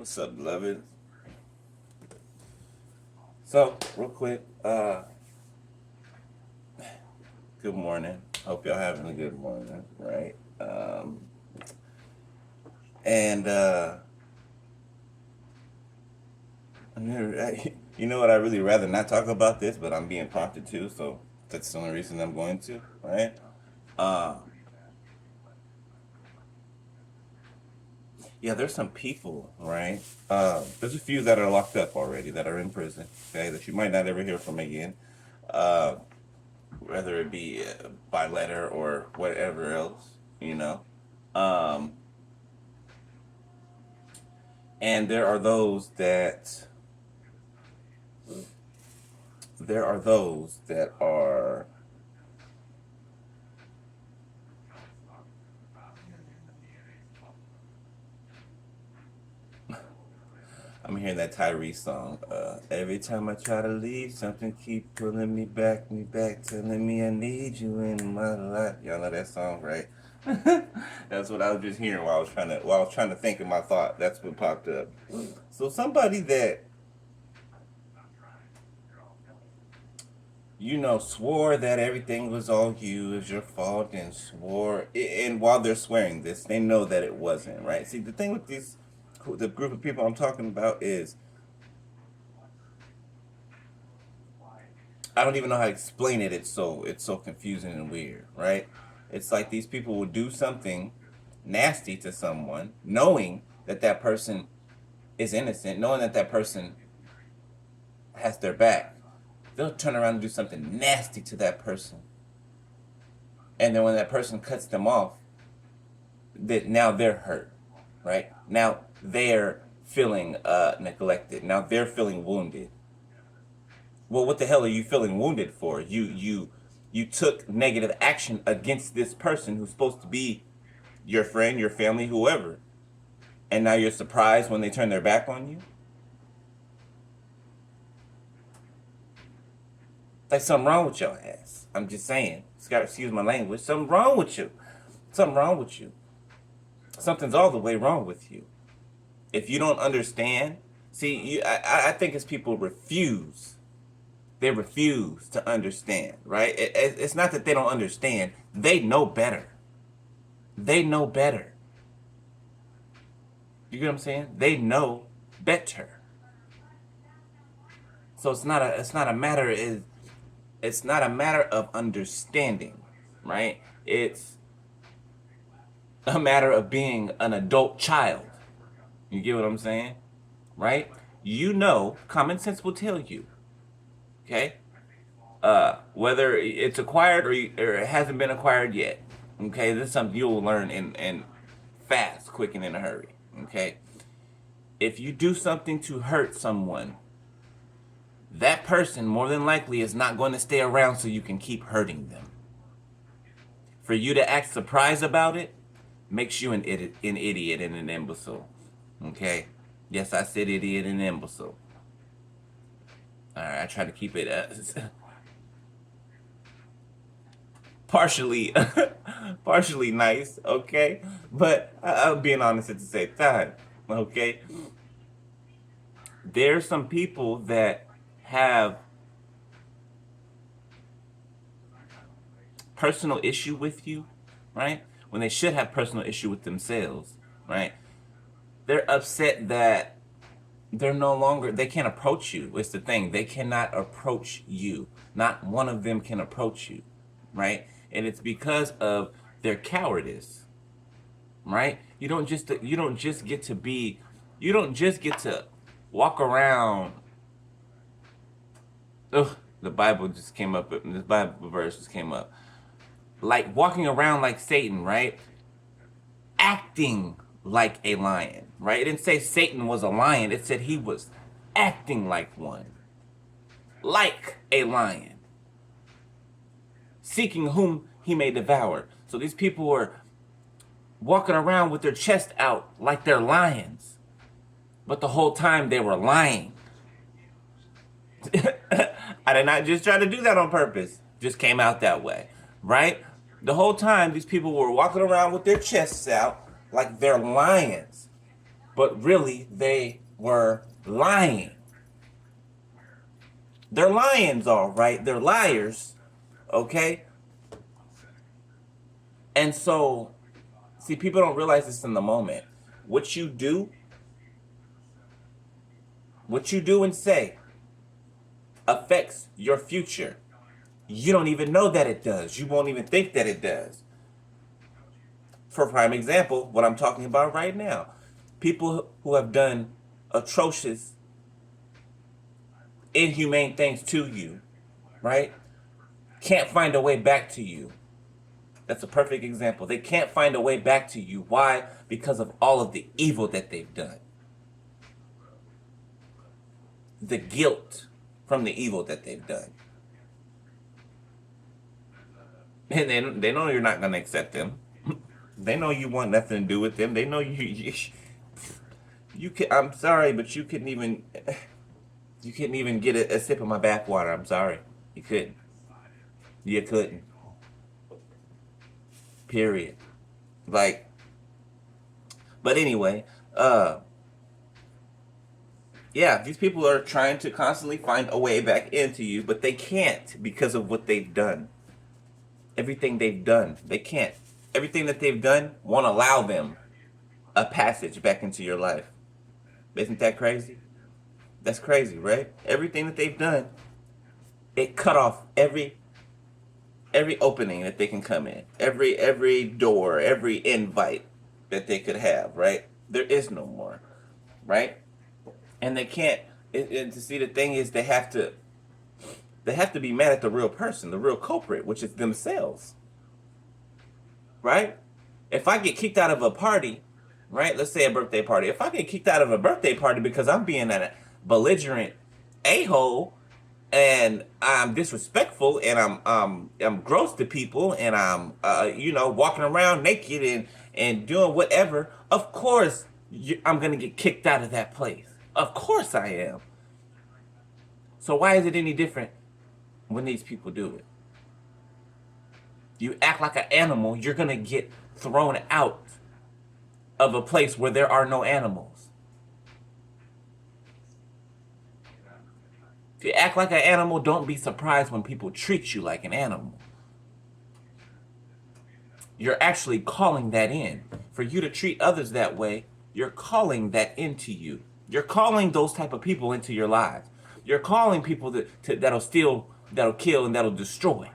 What's up, beloved? So, real quick, good morning. Hope y'all having a good morning, right? And you know what? I really rather not talk about this, but I'm being prompted to, so that's the only reason I'm going to, right? Uh, yeah, there's some people, right? There's a few that are locked up already, that are in prison, okay, that you might not ever hear from again. Uh, whether it be by letter or whatever else, you know. Um, and there are those that are I'm hearing that Tyrese song. Every time I try to leave, something keep pulling me back, telling me I need you in my life. Y'all know that song, right? That's what I was just hearing while I was trying to think in my thought. That's what popped up. So somebody that swore that everything was all you, is your fault, and and while they're swearing this, they know that it wasn't, right? See, the thing with the group of people I'm talking about is, I don't even know how to explain it. It's so confusing and weird, right? It's like these people will do something nasty to someone, knowing that that person is innocent, knowing that that person has their back. They'll turn around and do something nasty to that person, and then when that person cuts them off, that now they're hurt, right? Now they're feeling neglected. Now they're feeling wounded. Well, what the hell are you feeling wounded for? You took negative action against this person who's supposed to be your friend, your family, whoever, and now you're surprised when they turn their back on you. Like something wrong with your ass. I'm just saying. Excuse my language. Something wrong with you. Something wrong with you. Something's all the way wrong with you. If you don't understand, see, I think it's people refuse. They refuse to understand, right? It's not that they don't understand. They know better. They know better. You get what I'm saying? They know better. So it's not a matter of understanding, right? It's a matter of being an adult child. You get what I'm saying? Right? Common sense will tell you, okay? Whether it's acquired or it hasn't been acquired yet. Okay, this is something you'll learn in fast, quick, and in a hurry. Okay, if you do something to hurt someone, that person more than likely is not going to stay around so you can keep hurting them. For you to act surprised about it makes you an idiot and an imbecile. Okay, yes, I said idiot and imbecile. All right, I try to keep it partially partially nice, okay, but I'm being honest at the same time, okay. There's some people that have personal issue with you, right, when they should have personal issue with themselves, right? They're upset that they can't approach you. It's the thing, they cannot approach you. Not one of them can approach you, right? And it's because of their cowardice, right? You don't just get to walk around. Ugh, the Bible just came up. This Bible verse just came up. Like walking around like Satan, right? Acting like a lion, right? It didn't say Satan was a lion. It said he was acting like a lion, seeking whom he may devour. So these people were walking around with their chest out like they're lions, but the whole time they were lying. I did not just try to do that on purpose. Just came out that way, right? The whole time these people were walking around with their chests out like they're lions, but really they were lying. They're lions, all right. They're liars, okay? And so, see, people don't realize this in the moment. What you do, what you do and say affects your future. You don't even know that it does. You won't even think that it does. For prime example, what I'm talking about right now. People who have done atrocious, inhumane things to you, right? Can't find a way back to you. That's a perfect example. They can't find a way back to you. Why? Because of all of the evil that they've done. The guilt from the evil that they've done. And they know you're not going to accept them. They know you want nothing to do with them. They know you can. I'm sorry, but you couldn't even get a sip of my bathwater. I'm sorry, you couldn't. You couldn't. Period. Like, but anyway, yeah, these people are trying to constantly find a way back into you, but they can't because of what they've done. Everything they've done, they can't. Everything that they've done won't allow them a passage back into your life. Isn't that crazy? That's crazy, right? Everything that they've done, it cut off every opening that they can come in, every door, every invite that they could have, right? There is no more, right? And they can't. And to see, the thing is, they have to be mad at the real person, the real culprit, which is themselves, right? If I get kicked out of a party, right? Let's say a birthday party. If I get kicked out of a birthday party because I'm being a belligerent a-hole and I'm disrespectful and I'm gross to people and I'm walking around naked and doing whatever, of course I'm gonna get kicked out of that place. Of course I am. So why is it any different when these people do it? You act like an animal, you're gonna get thrown out of a place where there are no animals. If you act like an animal, don't be surprised when people treat you like an animal. You're actually calling that in. For you to treat others that way, you're calling that into you. You're calling those type of people into your lives. You're calling people that'll steal, that'll kill, and that'll destroy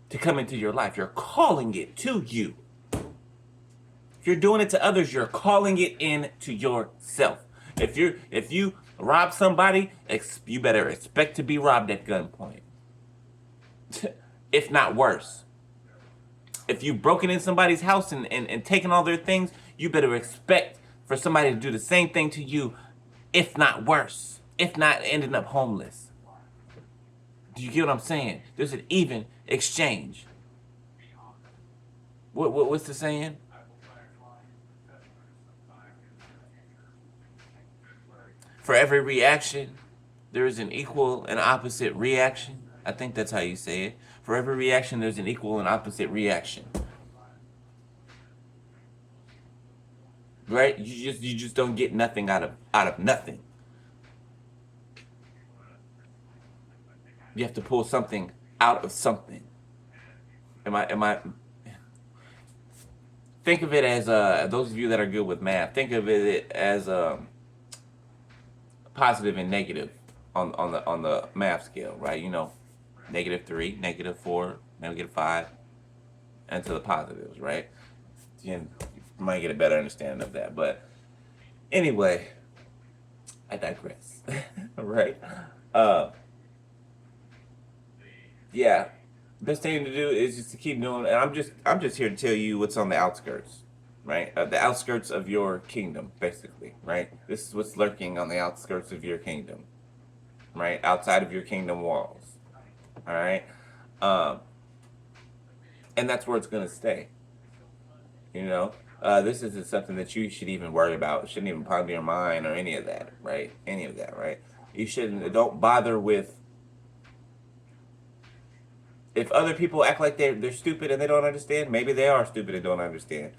to come into your life. You're calling it to you. If you're doing it to others, you're calling it in to yourself. If you rob somebody, you better expect to be robbed at gunpoint. If not worse. If you've broken in somebody's house and taken all their things, you better expect for somebody to do the same thing to you, if not worse. If not ending up homeless. Do you get what I'm saying? There's an even exchange. What's the saying? For every reaction, there is an equal and opposite reaction. I think that's how you say it. For every reaction, there's an equal and opposite reaction. Right? You just don't get nothing out of nothing. You have to pull something out of something. Am I think of it as those of you that are good with math, think of it as positive and negative on the math scale, right? -3, -4, -5, and to the positives, right? You might get a better understanding of that. But anyway, I digress. Right? Uh, yeah. Best thing to do is just to keep doing. And I'm just here to tell you what's on the outskirts, right? The outskirts of your kingdom, basically, right? This is what's lurking on the outskirts of your kingdom, right? Outside of your kingdom walls, all right? Um, and that's where it's gonna stay. You know, this isn't something that you should even worry about. It shouldn't even ponder your mind or any of that, right? Any of that, right? You shouldn't. Don't bother with if other people act like they're stupid and they don't understand. Maybe they are stupid and don't understand.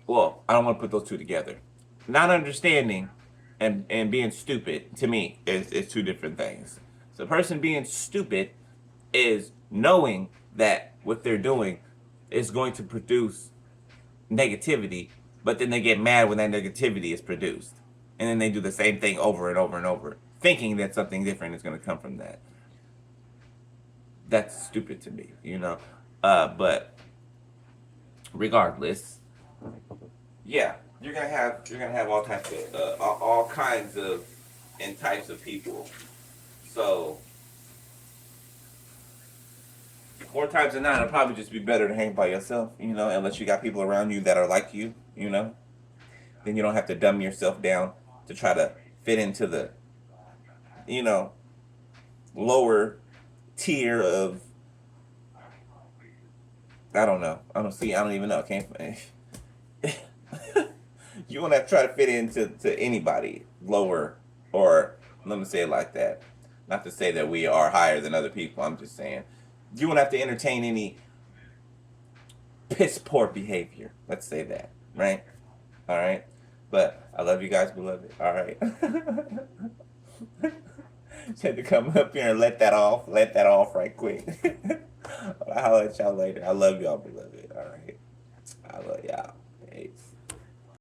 Well, I don't want to put those two together. Not understanding and being stupid to me is two different things. So a person being stupid is knowing that what they're doing is going to produce negativity, but then they get mad when that negativity is produced. And then they do the same thing over and over and over, thinking that something different is going to come from that. That's stupid to me, you know? But regardless, yeah, you're gonna have all types of all kinds of and types of people. So more times than not, it'll probably just be better to hang by yourself, you know, unless you got people around you that are like you, you know. Then you don't have to dumb yourself down to try to fit into the, you know, lower tier of, I don't know. I don't see. I don't even know. I can't. You want to try to fit into to anybody lower, or let me say it like that. Not to say that we are higher than other people. I'm just saying you won't have to entertain any piss poor behavior. Let's say that, right? All right. But I love you guys, beloved. All right. Had to come up here and let that off. Let that off right quick. I'll let y'all later. I love y'all, beloved. All right. I love y'all.